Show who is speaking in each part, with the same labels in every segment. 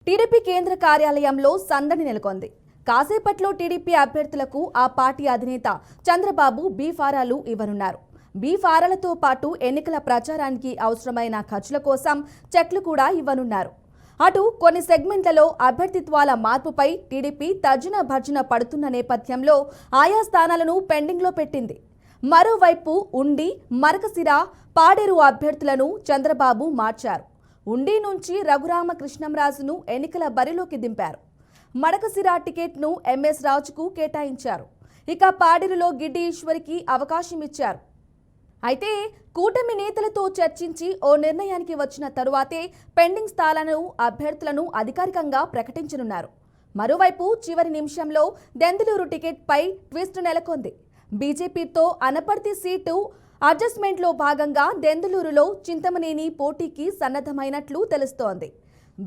Speaker 1: TDP కేంద్ర కార్యాలయంలో సందడి నెలకొంది. కాసేపట్లో టీడీపీ అభ్యర్థులకు ఆ పార్టీ అధినేత చంద్రబాబు బీఫారాలు ఇవ్వనున్నారు. బీఫారాలతో పాటు ఎన్నికల ప్రచారానికి అవసరమైన ఖర్చుల కోసం చెక్లు కూడా ఇవ్వనున్నారు. అటు కొన్ని సెగ్మెంట్లలో అభ్యర్థిత్వాల మార్పుపై టీడీపీ తర్జన భర్జన పడుతున్న నేపథ్యంలో ఆయా స్థానాలను పెండింగ్లో పెట్టింది. మరోవైపు ఉండి, మరకసిర, పాడేరు అభ్యర్థులను చంద్రబాబు మార్చారు. ఉండి నుంచి రఘురామకృష్ణంరాజును ఎన్నికల బరిలోకి దింపారు. మడకసిర టికెట్ను ఎంఎస్ రాజుకు కేటాయించారు. ఇక పాడేరులో గిడ్డి ఈశ్వరికి అవకాశం ఇచ్చారు. అయితే కూటమి నేతలతో చర్చించి ఓ నిర్ణయానికి వచ్చిన తరువాతే పెండింగ్ స్థానాలను అభ్యర్థులను అధికారికంగా ప్రకటించనున్నారు. మరోవైపు చివరి నిమిషంలో దెందులూరు టికెట్పై ట్విస్ట్ నెలకొంది. బీజేపీతో అనపర్తి సీటు అడ్జస్ట్మెంట్లో భాగంగా దెందులూరులో చింతమనేని పోటీకి సన్నద్ధమైనట్లు తెలుస్తోంది.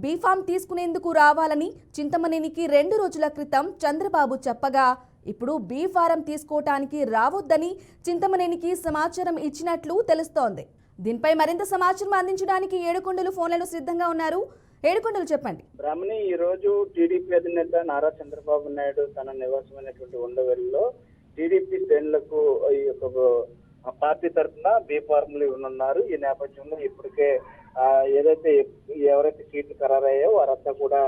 Speaker 1: బీఫామ్ తీసుకునేందుకు రావాలని చింతమనేనికి 2 రోజుల క్రితం చంద్రబాబు చెప్పగా, ఇప్పుడు బీఫారం తీసుకోవటానికి రావొద్దని చింతమనేనికి సమాచారం ఇచ్చినట్లు తెలుస్తోంది. దీనిపై మరింత సమాచారం అందించడానికి ఏడుకొండలు ఫోన్లలో సిద్ధంగా ఉన్నారు. ఏడుకొండలు చెప్పండి.
Speaker 2: బ్రాహ్మణి ఈ రోజు టీడీపీ అధినేత నారా చంద్రబాబు నాయుడు తన నివాసమైనటువంటి ఉండవల్లిలో టీడీపీ శ్రేణులకు ఈ యొక్క పార్టీ తరఫున బీ ఫార్ములు ఇవ్వనున్నారు. ఈ నేపథ్యంలో ఇప్పటికే ఏదైతే ఎవరైతే సీట్లు ఖరారయ్యాయో వారంతా కూడా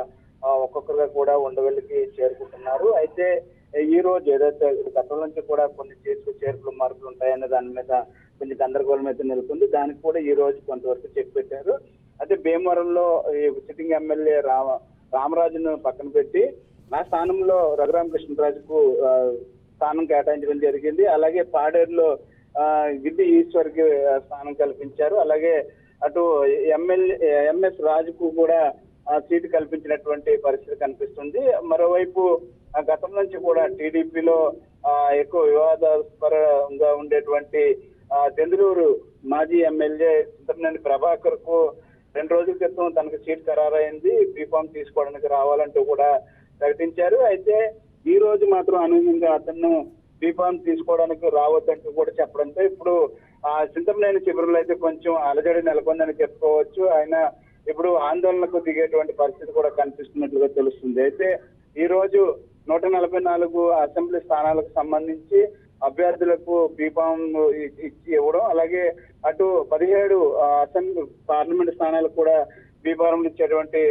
Speaker 2: ఒక్కొక్కరుగా కూడా ఉండవల్లికి చేరుకుంటున్నారు. అయితే ఈ రోజు ఏదైతే గతం నుంచి కూడా కొన్ని చేర్పులు మార్పులు ఉంటాయనే దాని మీద కొంచెం గందరగోళం అయితే నెలకొంది. దానికి కూడా ఈ రోజు కొంతవరకు చెక్ పెట్టారు. అయితే భీమవరంలో సిట్టింగ్ ఎమ్మెల్యే రామరాజును పక్కన పెట్టి ఆ స్థానంలో రఘురామకృష్ణరాజుకు స్థానం కేటాయించడం జరిగింది. అలాగే పాడేరులో గిడ్డి ఈశ్వర్కి స్థానం కల్పించారు. అలాగే అటు ఎంఎస్ రాజుకు కూడా సీటు కల్పించినటువంటి పరిస్థితి కనిపిస్తుంది. మరోవైపు గతం నుంచి కూడా టీడీపీలో ఎక్కువ వివాదాస్పరంగా ఉండేటువంటి దెందులూరు మాజీ ఎమ్మెల్యే చింతమనేని ప్రభాకర్ కు 2 రోజుల క్రితం తనకు సీట్ ఖరారైంది. బీఫామ్ తీసుకోవడానికి రావాలంటూ కూడా ప్రకటించారు. అయితే ఈ రోజు మాత్రం అనూహ్యంగా అతను బీఫామ్ తీసుకోవడానికి రావద్దంటూ కూడా చెప్పడంతో ఇప్పుడు చింతమనేని శిబిరంలో అయితే కొంచెం అలజడి నెలకొందని చెప్పుకోవచ్చు. ఆయన ఇప్పుడు ఆందోళనకు దిగేటువంటి పరిస్థితి కూడా కనిపిస్తున్నట్లుగా తెలుస్తుంది. అయితే ఈ రోజు 144 అసెంబ్లీ స్థానాలకు సంబంధించి అభ్యర్థులకు బీఫామ్ ఇవ్వడం, అలాగే అటు 17 అసెంబ్లీ పార్లమెంట్ స్థానాలకు కూడా బీఫారం ఇచ్చేటువంటి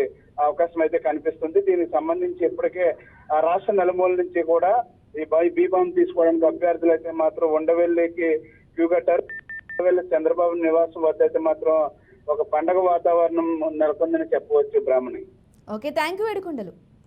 Speaker 2: అవకాశం అయితే కనిపిస్తుంది. దీనికి సంబంధించి ఇప్పటికే రాష్ట్ర నలుమూల నుంచి కూడా ఈ బీఫామ్ తీసుకోవడానికి అభ్యర్థులు అయితే మాత్రం ఉండవెల్లికి క్యూ కట్టారు. చంద్రబాబు నివాసం వద్ద అయితే మాత్రం ఒక పండగ వాతావరణం నెలకొందని చెప్పవచ్చు. Brahmani.
Speaker 1: Okay, thank you Yedukondalu.